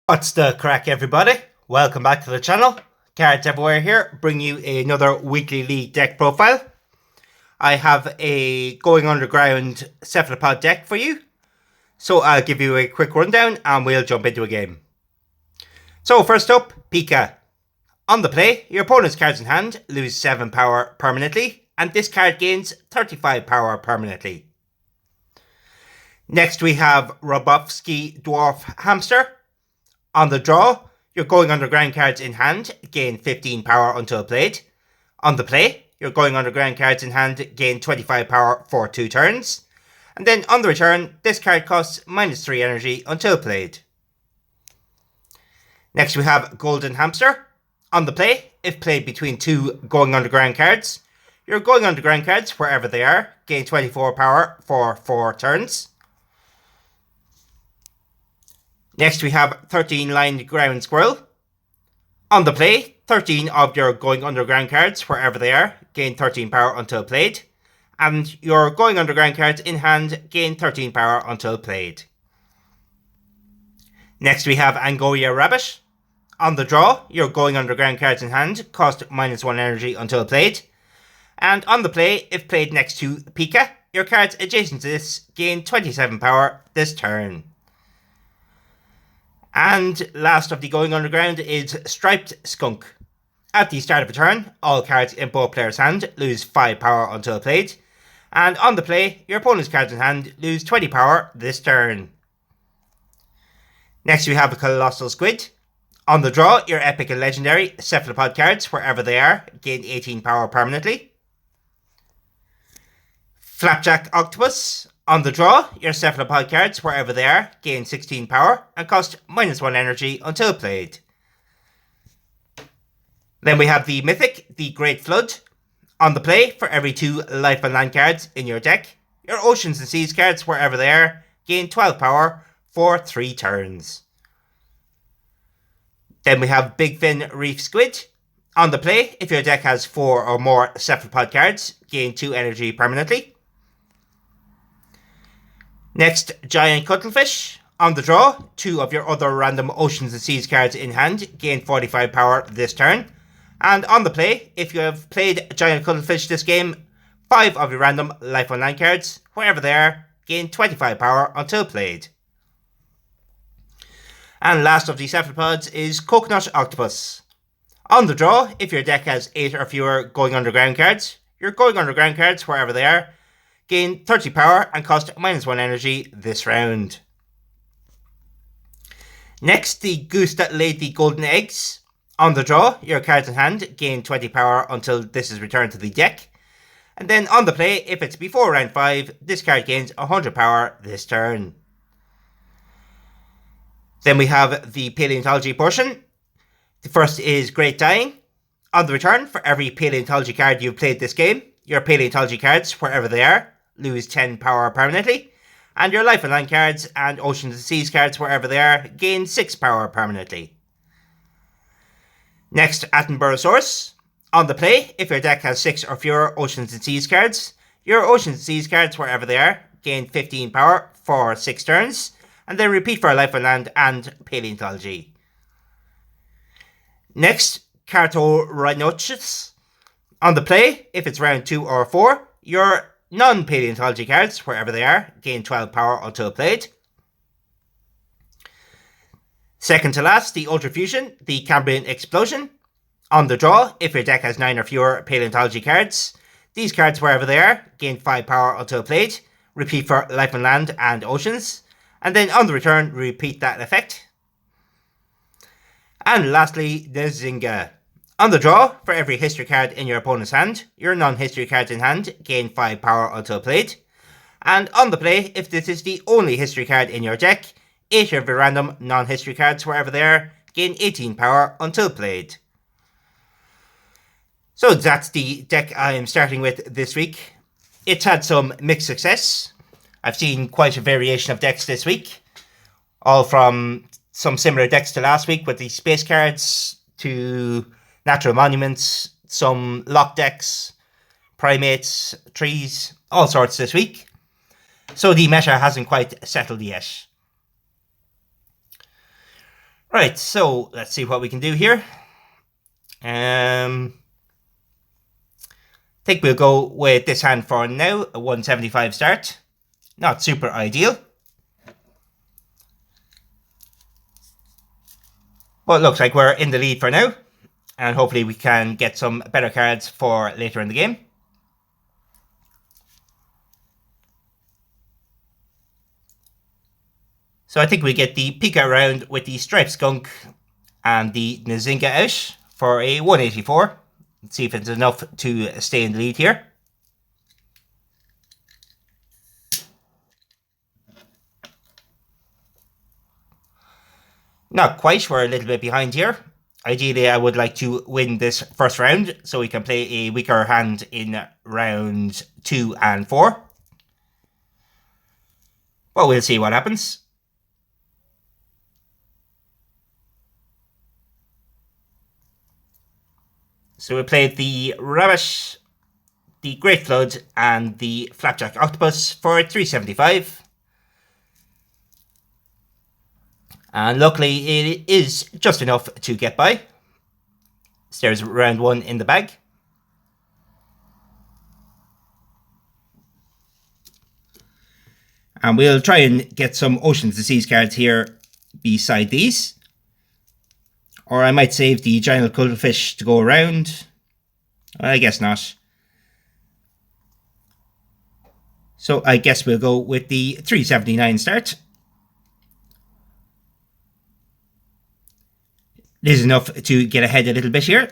What's the crack, everybody? Welcome back to the channel. Cards Everywhere here, bring you another weekly league deck profile. I have a Going Underground Cephalopod deck for you. So I'll give you a quick rundown and we'll jump into a game. So first up, Pika. On the play, your opponent's cards in hand lose 7 power permanently, and this card gains 35 power permanently. Next we have Robovsky Dwarf Hamster. On the draw, your Going Underground cards in hand gain 15 power until played. On the play, your Going Underground cards in hand gain 25 power for 2 turns. And then on the return, this card costs -3 energy until played. Next we have Golden Hamster. On the play, if played between 2 Going Underground cards, your Going Underground cards, wherever they are, gain 24 power for 4 turns. Next we have 13 Lined Ground Squirrel. On the play, 13 of your Going Underground cards, wherever they are, gain 13 power until played. And your Going Underground cards in hand gain 13 power until played. Next we have Angoria Rabbit. On the draw, your Going Underground cards in hand cost -1 energy until played. And on the play, if played next to Pika, your cards adjacent to this gain 27 power this turn. And last of the Going Underground is Striped Skunk. At the start of a turn, all cards in both players' hand lose 5 power until played. And on the play, your opponent's cards in hand lose 20 power this turn. Next we have a Colossal Squid. On the draw, your epic and legendary Cephalopod cards, wherever they are, gain 18 power permanently. Flapjack Octopus. On the draw, your Cephalopod cards, wherever they are, gain 16 power and cost -1 energy until played. Then we have the Mythic, the Great Flood. On the play, for every 2 life and land cards in your deck, your Oceans and Seas cards, wherever they are, gain 12 power for 3 turns. Then we have Big Fin Reef Squid. On the play, if your deck has 4 or more Cephalopod cards, gain 2 energy permanently. Next, Giant Cuttlefish. On the draw, 2 of your other random Oceans and Seas cards in hand gain 45 power this turn. And on the play, if you have played Giant Cuttlefish this game, 5 of your random life on land cards, wherever they are, gain 25 power until played. And last of the cephalopods is Coconut Octopus. On the draw, if your deck has 8 or fewer Going Underground cards, your Going Underground cards, wherever they are, gain 30 power and cost -1 energy this round. Next, the Goose That Laid the Golden Eggs. On the draw, your cards in hand gain 20 power until this is returned to the deck. And then on the play, if it's before round 5, this card gains 100 power this turn. Then we have the Paleontology portion. The first is Great Dying. On the return, for every Paleontology card you've played this game, your Paleontology cards, wherever they are, lose 10 power permanently. And your Life and Land cards and Oceans and Seas cards, wherever they are, gain 6 power permanently. Next, Attenborough. On the play, if your deck has 6 or fewer Oceans and Seas cards, your Oceans and Seas cards, wherever they are, gain 15 power for 6 turns. And then repeat for Life and Land and Paleontology. Next, Cartorhinochus. On the play, if it's round 2 or 4, your non-Paleontology cards, wherever they are, gain 12 power until played. Second to last, the Ultrafusion, the Cambrian Explosion. On the draw, if your deck has 9 or fewer Paleontology cards, these cards, wherever they are, gain 5 power until played. Repeat for Life and Land and Oceans. And then on the return, repeat that effect. And lastly, Nzinga. On the draw, for every history card in your opponent's hand, your non-history cards in hand gain 5 power until played. And on the play, if this is the only history card in your deck, 8 of your random non-history cards, wherever they are, gain 18 power until played. So that's the deck I am starting with this week. It's had some mixed success. I've seen quite a variation of decks this week, all from some similar decks to last week with the space cards to natural monuments, some lock decks, primates, trees, all sorts this week. So the meta hasn't quite settled yet. Right, so let's see what we can do here. Think we'll go with this hand for now, a 175 start. Not super ideal. But it looks like we're in the lead for now. And hopefully we can get some better cards for later in the game. So I think we get the Pika round with the Striped Skunk and the Nzinga out for a 184. Let's see if it's enough to stay in the lead here. Not quite, we're a little bit behind here. Ideally, I would like to win this first round so we can play a weaker hand in round 2 and 4. But we'll see what happens. So we played the Rabbit, the Great Flood, and the Flapjack Octopus for 375. And luckily, it is just enough to get by. So there's round 1 in the bag. And we'll try and get some Oceans of Seas cards here beside these. Or I might save the Giant Cuttlefish to go around. I guess not. So I guess we'll go with the 379 start. This is enough to get ahead a little bit here.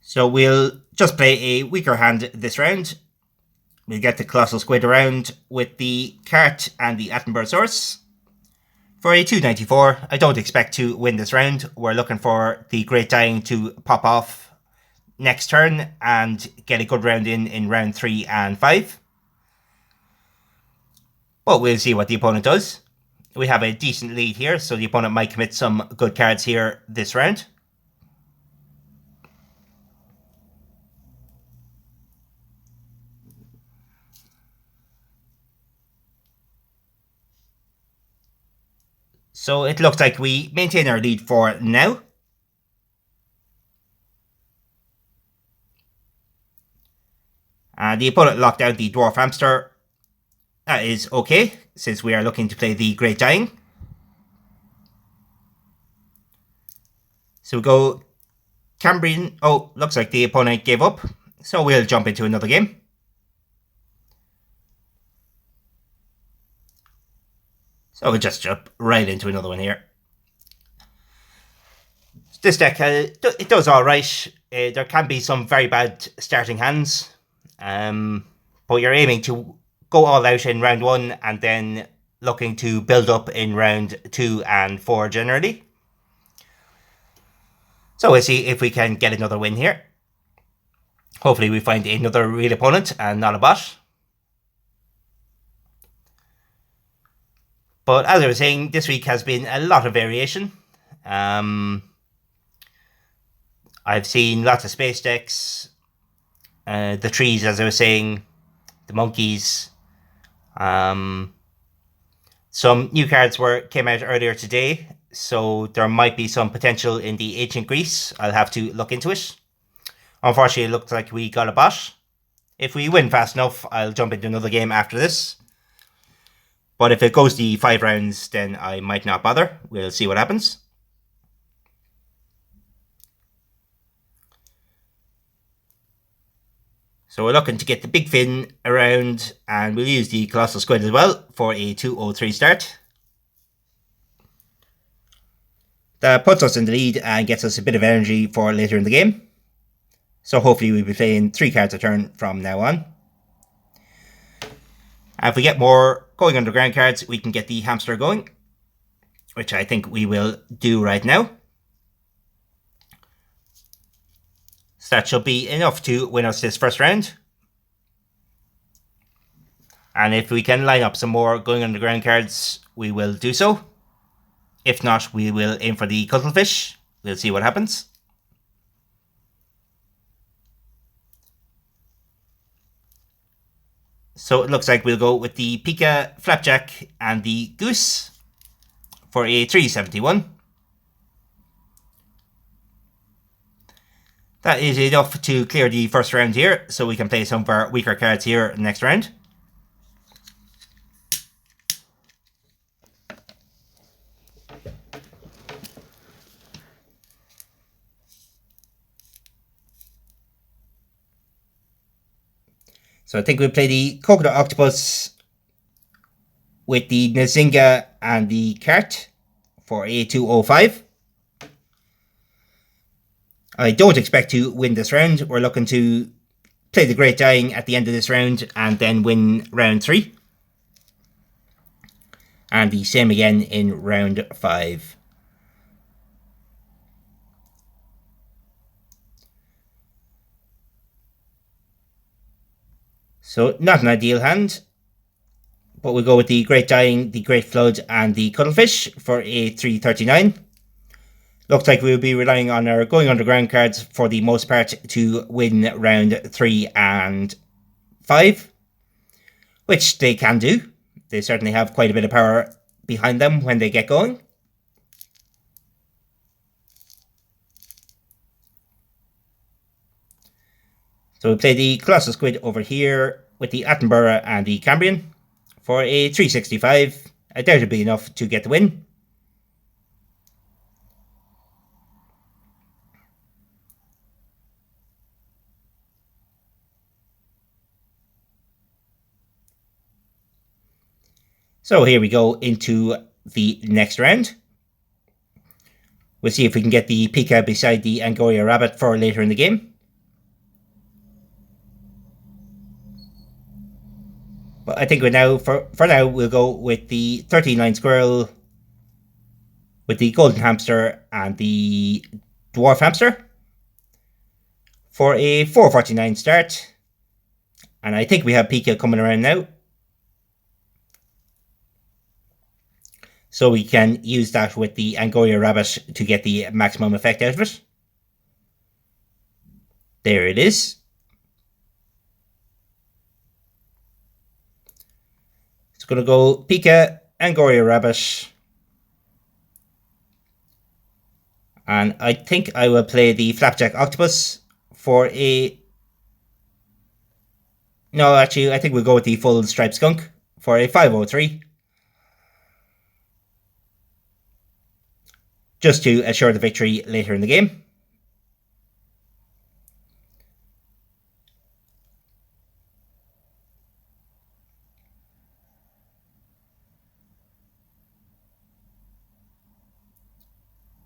So we'll just play a weaker hand this round. We'll get the Colossal Squid around with the Cart and the Attenborough for a 294. I don't expect to win this round. We're looking for the Great Dying to pop off next turn and get a good round in round 3 and 5. But we'll see what the opponent does. We have a decent lead here, so the opponent might commit some good cards here this round. So it looks like we maintain our lead for now. The opponent locked out the Dwarf Hamster. That is okay, since we are looking to play the Great Dying. So we go Cambrian. Oh, looks like the opponent gave up. So we'll jump into another game. So we'll just jump right into another one here. This deck, it does alright. There can be some very bad starting hands. But you're aiming to go all out in round 1 and then looking to build up in round 2 and 4 generally. So we'll see if we can get another win here. Hopefully we find another real opponent and not a bot. But as I was saying, this week has been a lot of variation. I've seen lots of space decks. The trees, as I was saying, the monkeys. Some new cards came out earlier today, so there might be some potential in the Ancient Greece. I'll have to look into it. Unfortunately, it looks like we got a bot. If we win fast enough, I'll jump into another game after this. But if it goes the 5 rounds, then I might not bother. We'll see what happens. So we're looking to get the Big Fin around, and we'll use the Colossal Squid as well for a 203 start. That puts us in the lead and gets us a bit of energy for later in the game. So hopefully we'll be playing 3 cards a turn from now on. And if we get more going underground cards, we can get the hamster going, which I think we will do right now. So that should be enough to win us this first round. And if we can line up some more going underground cards, we will do so. If not, we will aim for the Cuttlefish. We'll see what happens. So it looks like we'll go with the Pika, Flapjack, and the Goose for a 371. That is enough to clear the first round here, so we can play some of our weaker cards here next round. So I think we'll play the Coconut Octopus with the Nzinga and the Cart for a 205. I don't expect to win this round. We're looking to play the Great Dying at the end of this round and then win round 3. And the same again in round 5. So not an ideal hand, but we'll go with the Great Dying, the Great Flood, and the Cuttlefish for a 339. Looks like we'll be relying on our going underground cards for the most part to win round 3 and 5, which they can do. They certainly have quite a bit of power behind them when they get going. So we play the Colossal Squid over here with the Attenborough and the Cambrian for a 365. I doubt it'll be enough to get the win. So here we go into the next round. We'll see if we can get the Pika beside the Angora Rabbit for later in the game. But I think for now we'll go with the 13-line Squirrel with the Golden Hamster and the Dwarf Hamster for a 449 start. And I think we have Pika coming around now. So we can use that with the Angora Rabbit to get the maximum effect out of it. There it is. It's going to go Pika, Angora Rabbit. And I think I will play the Flapjack Octopus for a... No, actually, I think we'll go with the full Striped Skunk for a 503. Just to assure the victory later in the game.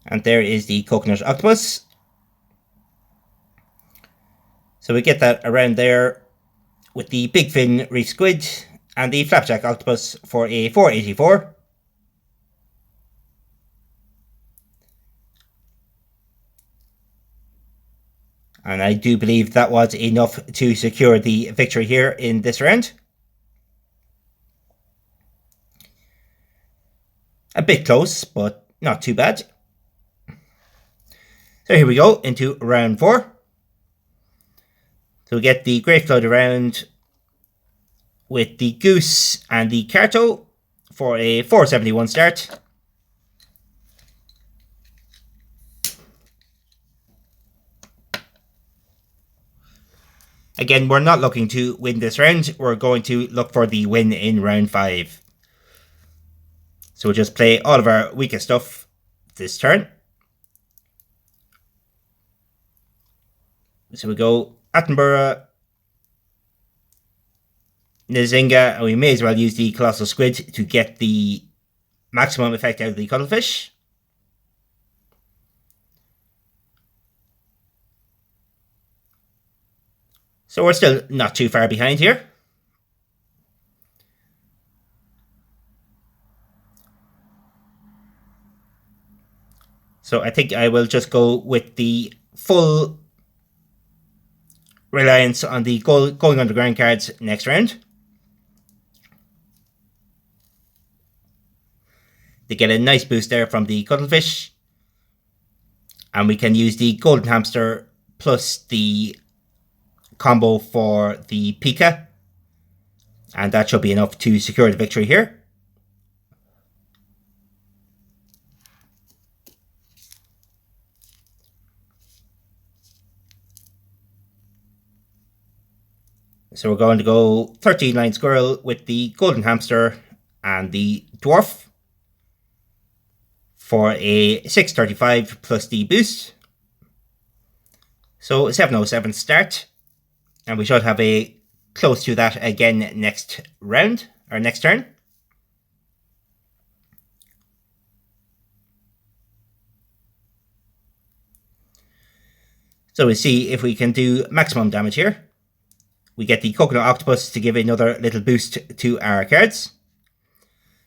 And there is the Coconut Octopus. So we get that around there with the Big Fin Reef Squid and the Flapjack Octopus for a 484. And I do believe that was enough to secure the victory here in this round. A bit close, but not too bad. So here we go into round 4. So we get the Great Flood around with the Goose and the Carto for a 471 start. Again, we're not looking to win this round. We're going to look for the win in round 5. So we'll just play all of our weakest stuff this turn. So we go Attenborough, Nzinga, and we may as well use the Colossal Squid to get the maximum effect out of the Cuttlefish. So we're still not too far behind here. So I think I will just go with the full reliance on the going underground cards next round. They get a nice boost there from the Cuttlefish. And we can use the Golden Hamster plus the combo for the Pika And that should be enough to secure the victory here. So we're going to go 13 line squirrel with the golden hamster and the dwarf for a 635 plus the boost. So 707 start, and we should have a close to that again next round, or next turn. So we see if we can do maximum damage here. We get the coconut octopus to give another little boost to our cards.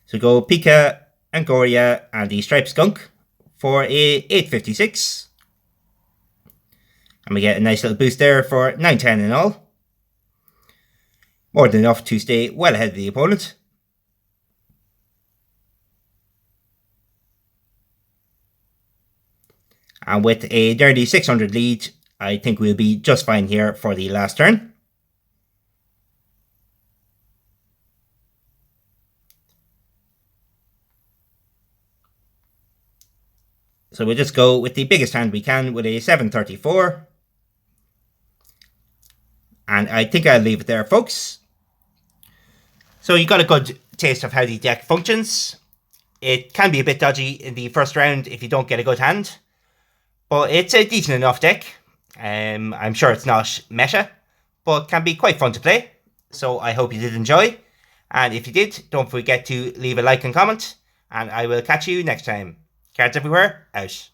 So go Pika, Angoria, and the striped skunk for a 856. And we get a nice little boost there for 910 in all. More than enough to stay well ahead of the opponent. And with a nearly 600 lead, I think we'll be just fine here for the last turn. So we'll just go with the biggest hand we can with a 734. And I think I'll leave it there, folks. So you got a good taste of how the deck functions. It can be a bit dodgy in the first round if you don't get a good hand. But it's a decent enough deck. I'm sure it's not meta, but can be quite fun to play. So I hope you did enjoy. And if you did, don't forget to leave a like and comment. And I will catch you next time. Cards everywhere, out.